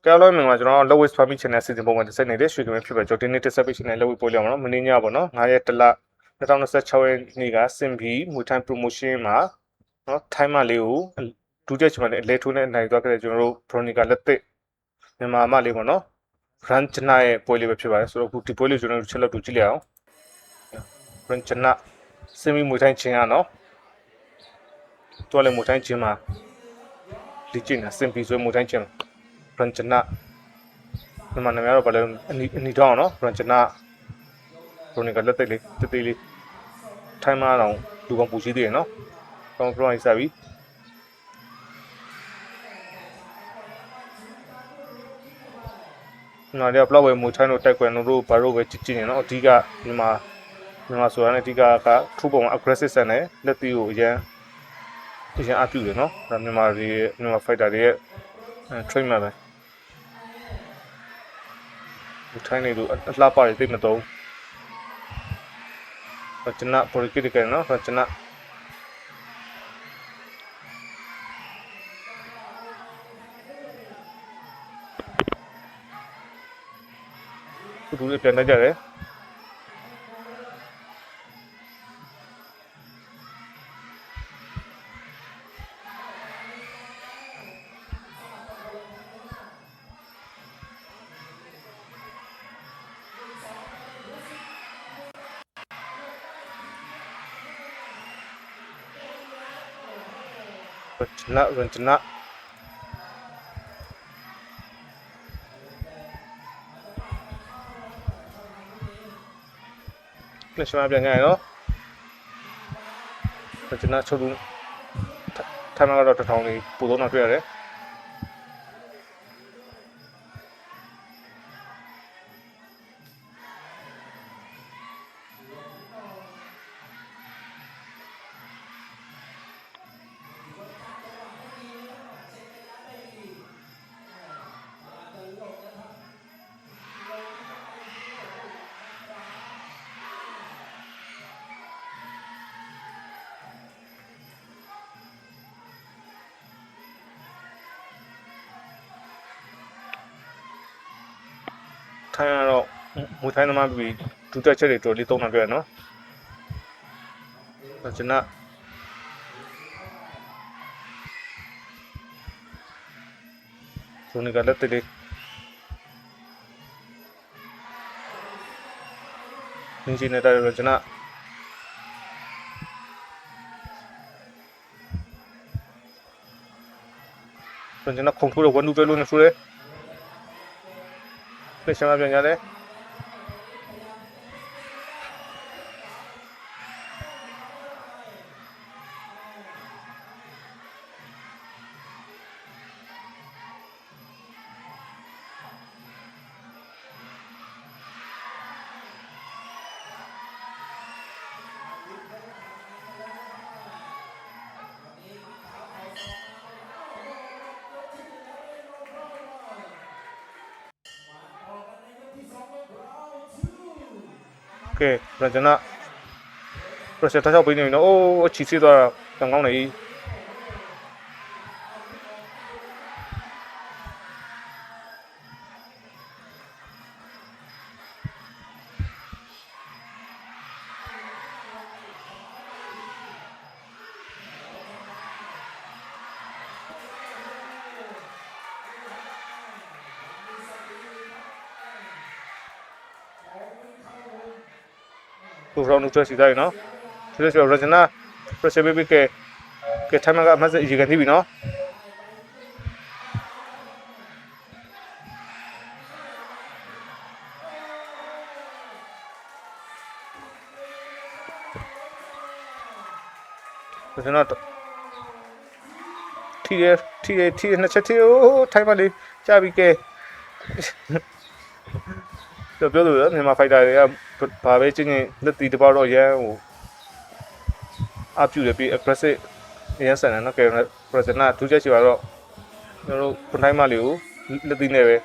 ကဲလို့မြင်ပါကျွန်တော် Lowest Farming Channel စီစဉ်ပုံမှာတစ်ဆက်နေတဲ့ရွှေကမဖြစ်ပဲကျွန်တော်ဒီနေ့တစ်ဆက်ပေးရှင်တဲ့ Lowest ပို့လိုက်အောင်နော်မင်းညပေါ့နော်9ရက်တလ2026ရက်နေ့ကစင်ပြီးငွေထိုင်း promotion မှာနော်ထိုင်းမလေးကိုဒုတိယချိန်မှာလည်းအလဲထိုးနဲ့နိုင်သွားခဲ့တဲ့ကျွန်တော်တို့ Veronica လက်သစ်မြန်မာမလေးပေါ့နော် Ranjana ရဲ့ပွဲလေးပဲဖြစ်ပါတယ်ဆိုတော့အခုဒီပွဲလေးကျွန်တော်တို့ချက်လက်တူကြည့်လိုက်အောင် Ranjana စင်ပြီးငွေထိုင်းချင်းရနော်တွားလည်းငွေထိုင်းချင်းမှာဒီကျင်းစင်ပြီးဆိုငွေထိုင်းချင်း Ranjana မြန်မာနာမည်ကတော့ဗာလဲအနီတောင်းနော် Ranjana Veronica လက်သစ်လေးတသေးလေးထိုင်းမအောင်လူကောင်ပူရှိသေးတယ်နော်ကောင်းပရိုင်းစားပြီနော်ဒီကဘလောက်ပဲမူထိုင်းတို့တိုက်ခွဲတို့ဘာလို့ပဲကြည့်ကြည့်နေနော်အဓိကမြန်မာဆိုတာနဲ့အဓိကကထူပုံ aggressive ဆန်တယ်လက်သီးကိုအရင်အပြုတယ်နော်ဒါမြန်မာ fighter တွေရဲ့ train မှာပဲထိုင်းနေလို့အလှပတွေသိမတော့ကျွန်တော် political နော်ကျွန်တော်သူတို့ပြန်နေကြတယ်Ranjanaလက်ရှိမှာပြန်ကြရနော်Ranjanaချုပ်လို့ထိုင်မှာကတော့တစ်ထောင်လေးပို့တော့တွေ့ရတယ်ထိုင်းကတော့မူထိုင်းသမားပြီးဒုတက်ချက်တွေတော်လေးသုံးတာပြရနော်ကျွန်တော်Veronica လက်သစ်လေးနင်းချနေတာရကျွန်တော်ခုံထိုးတော့ဝန်တူပဲလို့နေဆိုရဲလက်ရှိမှာပြန်ကြတယ်โอเคRanjana ပရိုဆက်ထားပေးနေပြီနော်အိုးအချီစီးသွားတာကောင်းကောင်းနေသူရောင်းလို့ချက်စီတိုင်းနော်ဒီလိုဆို Ranjana ပရိုဆက်ဘေဘီကထိုင်မှာကအမှတ်စရေကန်တီးပြီနော်Ranjana ထီးနှစ်ချက်ထီးထိုင်ပါလေကြာပြီကဲပြောလို့ရမြန်မာ fighter တွေကဘာပဲချင်းချင်းလက်တီတပေါတော့ရန်ဟိုအပြုတယ်ပြီး aggressive ရန်ဆန်တယ်နော်ကဲ Ranjana ဒုချက်ချီပါတော့ကျွန်တော်တို့ခွန်တိုင်းမလေးကိုလက်တီနဲ့ပဲ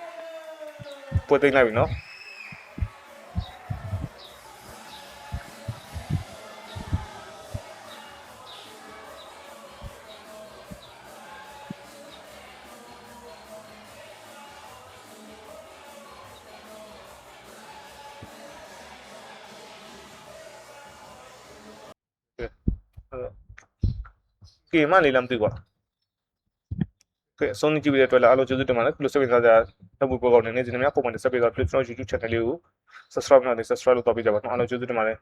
ပွဲသိမ်းလိုက်ပြီနော် ကင်မလေးလားမသိကွာကဲအဆုံးကြည့်ပြီးတဲ့အတွက်လည်းအားလုံးကျေးဇူးတင်ပါတယ်ခုလိုစိတ်ဝင်စားကြတဲ့ဝေပေါ်ကောင်းနေနေစဉ်များပုံမှန်တက်ဆက်ပေးတော့ Flip Phone YouTube channel လေးကို subscribe လုပ်နေ subscribe လုပ်တော့ပေးကြပါတော့အားလုံးကျေးဇူးတင်ပါတယ်